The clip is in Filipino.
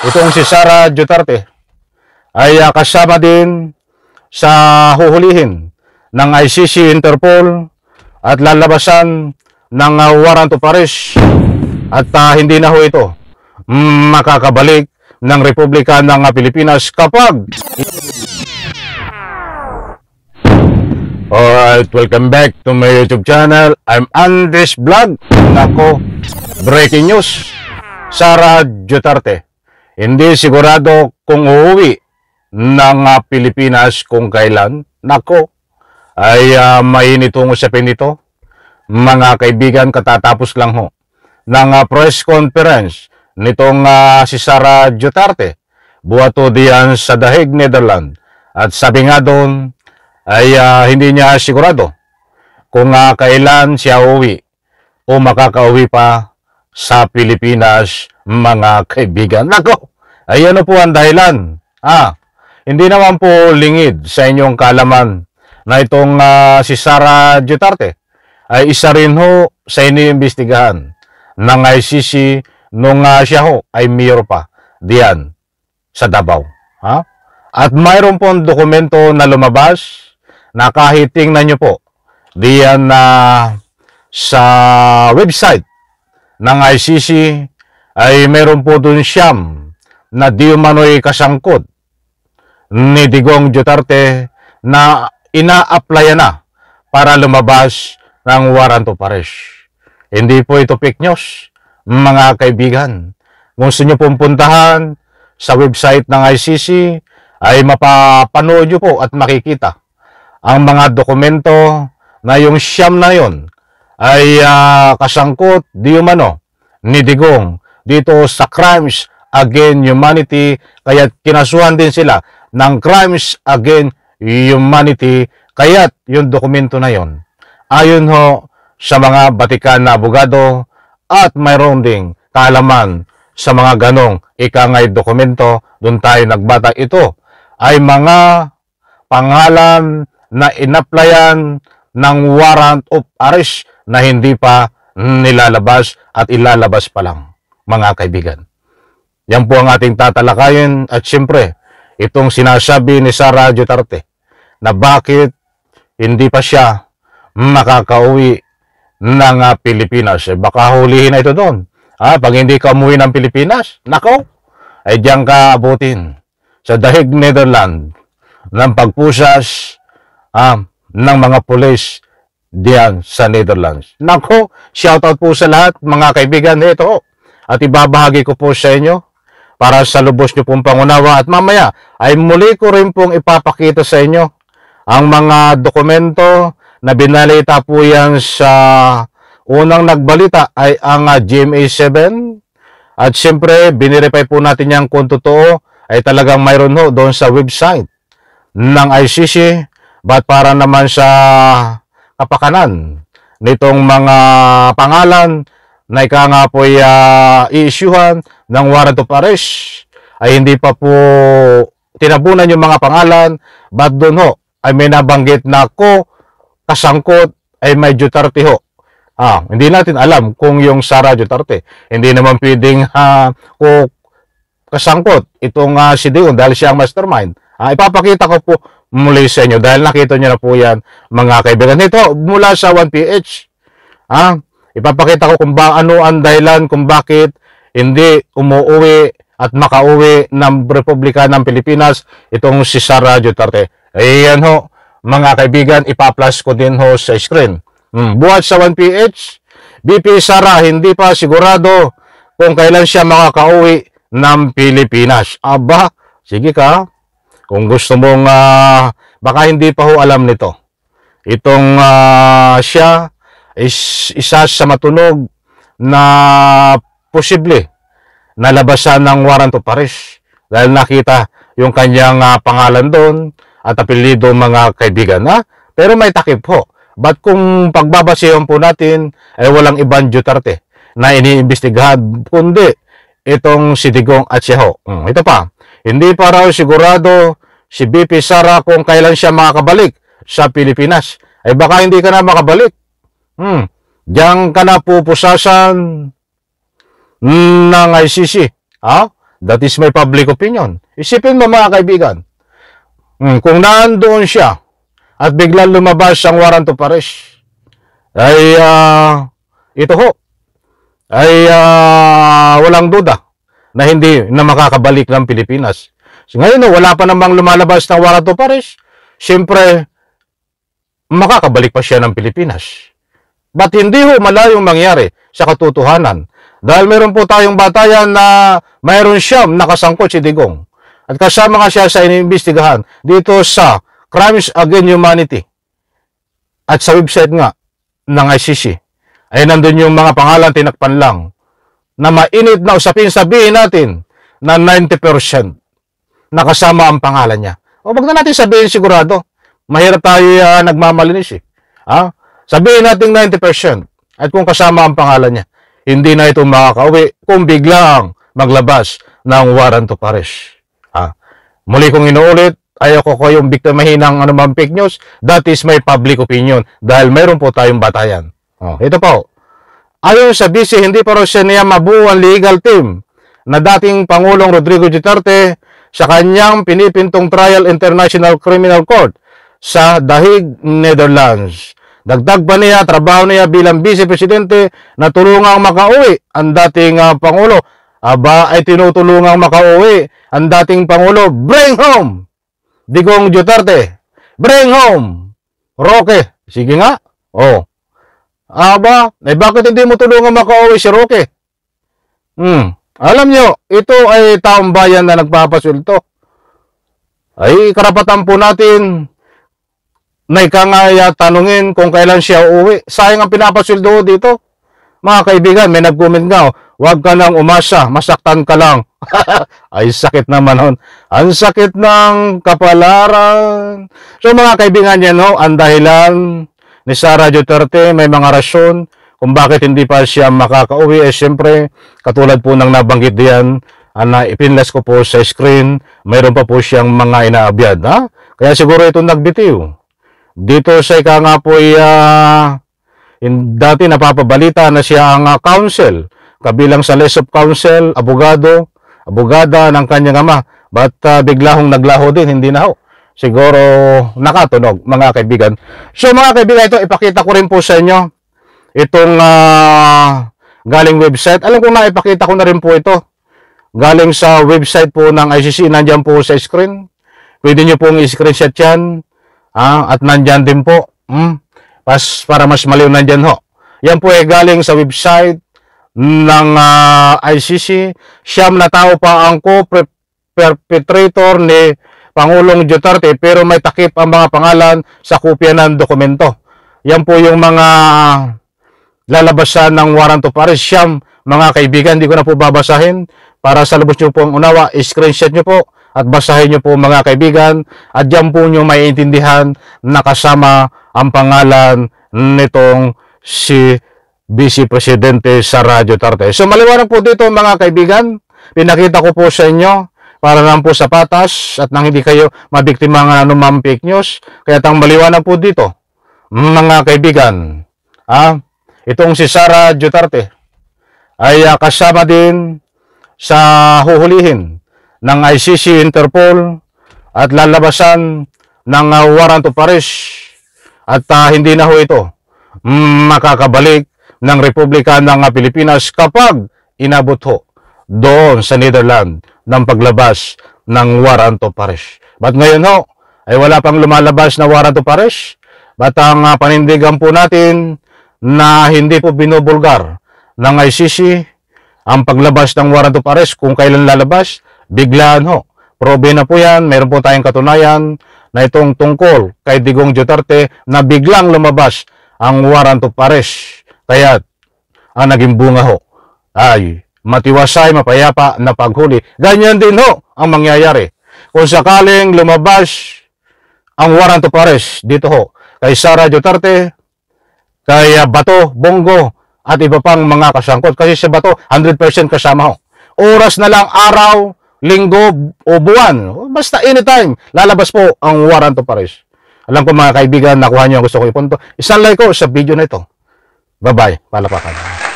itong si Sara Duterte ay kasama din sa huhulihin ng ICC, Interpol at lalabasan ng warrant of arrest at hindi na ho ito makakabalik ng Republika ng Pilipinas kapag... Alright, welcome back to my YouTube channel. I'm Andres Vlog. Nako, breaking news. Sara Duterte hindi sigurado kung uuwi ng Pilipinas kung kailan. Nako, ay mainit ang usapin nito. Mga kaibigan, katatapos lang ho ng press conference nitong si Sara Duterte. Buhato diyan sa The Hague, Netherlands. At sabi nga doon, ay hindi niya sigurado kung kailan siya uwi o makakauwi pa sa Pilipinas, mga kaibigan. Nako, ay ano po ang dahilan? Hindi naman po lingid sa inyong kaalaman na itong si Sara Duterte ay isa rin ho sa iniimbestigahan ng ICC nung siya ho ay mayor pa diyan sa Davao. At mayroon pong dokumento na lumabas na kahit tingnan nyo po diyan sa website ng ICC ay meron po dun siyam na di umano'y kasangkot ni Digong Duterte na ina-applyan na para lumabas ng warrant of arrest. Hindi po ito fake news, mga kaibigan. Kung gusto nyo pong puntahan sa website ng ICC ay mapapanood nyo po at makikita ang mga dokumento na yung siyam na yon ay kasangkot di umano ni Digong dito sa crimes against humanity, kaya kinasuhan din sila ng crimes against humanity, kaya yung dokumento na yon ayon ho sa mga batikan na abogado at mayroon ding kaalaman sa mga ganong ikangay dokumento. Doon tayo nagbata, ito ay mga pangalan na inaplayan ng warrant of arrest na hindi pa nilalabas at ilalabas pa lang, mga kaibigan. Yan po ang ating tatalakayin at siyempre, itong sinasabi ni Sara Duterte na bakit hindi pa siya makakauwi ng Pilipinas. Baka hulihin na ito doon. Pag hindi ka umuwi ng Pilipinas, nako, ay diyan ka abutin sa The Hague, Netherlands ng pagpusas ng mga pulis diyan sa Netherlands. Nako, shoutout po sa lahat, mga kaibigan. Ito, at ibabahagi ko po sa inyo para sa lubos nyo pong pangunawa. At mamaya ay muli ko rin pong ipapakita sa inyo ang mga dokumento na binalita po yan sa unang nagbalita ay ang GMA7. At siyempre, binirepay po natin yan kung totoo ay talagang mayroon ho doon sa website ng ICC. But para naman sa kapakanan nitong mga pangalan na ika nga po i-issuehan ng warrant of arrest ay hindi pa po tinabunan yung mga pangalan, but doon ho ay may nabanggit na kasangkot ay may Duterte ho. Hindi natin alam kung yung Sara Duterte, hindi naman pwedeng kasangkot itong si Digong dahil siya ang mastermind. Ipapakita ko po muli sa inyo dahil nakita nyo na po yan, mga kaibigan. Ito mula sa 1PH. Ipapakita ko kung ano ang dahilan kung bakit hindi umuwi at makauwi ng Republika ng Pilipinas itong si Sara Duterte. Ayan ho, mga kaibigan, ipa-plus ko din ho sa screen. Buhat sa 1PH, BP Sara hindi pa sigurado kung kailan siya makakauwi ng Pilipinas. Aba, sige ka. Kung gusto mong, baka hindi pa ho alam nito. Itong siya is isa sa matunog na posible nalabasan ng warrant of arrest dahil nakita yung kanyang pangalan doon at apelyido, mga kaibigan. Pero may takip ho. But kung pagbabasehan po natin ay walang ibang Duterte na iniimbestigahan kundi itong si Digong at siya ho. Ito pa, hindi pa raw sigurado si BP Sara kung kailan siya makakabalik sa Pilipinas. Ay baka hindi ka na makabalik. Diyan ka na pupusasan ng ICC. That is my public opinion. Isipin mo mga kaibigan, kung nandoon siya at biglang lumabas ang warrant of arrest, ay ito ho, ay walang duda na hindi na makakabalik ng Pilipinas. So, ngayon, wala pa namang lumalabas ng warrant of arrest, siyempre, makakabalik pa siya ng Pilipinas. But hindi ho malayong mangyari sa katotohanan. Dahil meron po tayong batayan na mayroon siyang nakasangkot si Digong. At kasama nga siya sa iniimbestigahan dito sa Crimes Against Humanity. At sa website nga ng ICC, ay nandun yung mga pangalan tinakpan lang na mainit na usapin, sabihin natin na 90% nakasama ang pangalan niya. O wag na natin sabihin sigurado. Mahirap tayo nagmamalinis eh. Sabihin natin 90% at kung kasama ang pangalan niya, hindi na ito makakauwi kung biglang maglabas ng warrant of arrest. Muli kong inuulit, ayoko ko yung biktimahin ng anumang fake news. That is my public opinion dahil mayroon po tayong batayan. Ito po. Ayon sa BC, hindi pa raw siya niya mabuo ang legal team na dating Pangulong Rodrigo Duterte sa kanyang pinipintong trial International Criminal Court sa Dahig, Netherlands. Dagdag pa niya, trabaho niya bilang Vice Presidente na tulungang makauwi ang dating Pangulo. Ay tinutulungang makauwi ang dating Pangulo. Bring home Digong Duterte. Bring home Roque. Sige nga. Bakit hindi mo tulungang makauwi si Roque? Alam nyo, ito ay taong bayan na nagpapasulto. Ay karapatan po natin na ikangaya tanungin kung kailan siya uuwi. Sayang ang pinapasuldo dito. Mga kaibigan, may nag-comment nga, huwag ka nang umasa, masaktan ka lang. Ay, sakit naman hon. Ang sakit ng kapalaran. So mga kaibigan yan, ang dahilan ni Sara Duterte, may mga rason kung bakit hindi pa siya makakauwi. Siyempre, katulad po ng nabanggit diyan, na ipinlas ko po sa screen, mayroon pa po siyang mga inaabyad. Kaya siguro ito nagbitiw. Dito sa ika nga po dati napapabalita na siya ang counsel, kabilang sa list of counsel, abogada ng kanyang ama. But bigla hong naglaho din, hindi na ho. Siguro nakatunog, mga kaibigan. So mga kaibigan, ito ipakita ko rin po sa inyo. Itong galing website. Alam ko na, ipakita ko na rin po ito. Galing sa website po ng ICC, nandyan po sa screen. Pwede nyo pong i-screenshot yan. At nandyan din po. Para mas maliw nandyan ho. Yan po ay galing sa website ng ICC. Siyam na tao pa ang co-perpetrator ni Pangulong Duterte pero may takip ang mga pangalan sa kopya ng dokumento. Yan po yung mga lalabasan ng warrant of arrest. Siyam, mga kaibigan, hindi ko na po babasahin. Para sa lubos nyo pong unawa, screenshot nyo po at basahin nyo po mga kaibigan. At dyan po nyo maiintindihan na kasama ang pangalan nitong si Vice Presidente Sara Duterte. So maliwanag po dito mga kaibigan. Pinakita ko po sa inyo para lang po sa patas at nang hindi kayo mabiktima ng anumang fake news. Kaya tang maliwanag po dito mga kaibigan. Itong si Sara Duterte ay kasama din sa huhulihin ng ICC, Interpol at lalabasan ng warrant of arrest at hindi na ho ito makakabalik ng Republika ng Pilipinas kapag inabot ho doon sa Netherlands ng paglabas ng warrant of arrest. But ngayon ho ay wala pang lumalabas na warrant of arrest. But ang panindigan po natin na hindi po binubulgar ng ICC ang paglabas ng warrant of arrest kung kailan lalabas, biglaan ho. Probe na po yan, meron po tayong katunayan na itong tungkol kay Digong Duterte na biglang lumabas ang warrant of arrest. Kaya ang naging bunga ho ay matiwasay, mapayapa na paghuli. Ganyan din ho ang mangyayari. Kung sakaling lumabas ang warrant of arrest dito ho kay Sara Duterte, kay Bato, Bongo, at iba pang mga kasangkot. Kasi si Bato, 100% kasama ho. Oras na lang, araw, linggo, o buwan. Basta anytime, lalabas po ang warrant of arrest. Alam ko mga kaibigan, nakuha niyo ang gusto ko ipunto. Isang like ko sa video na ito. Bye-bye. Palapakan.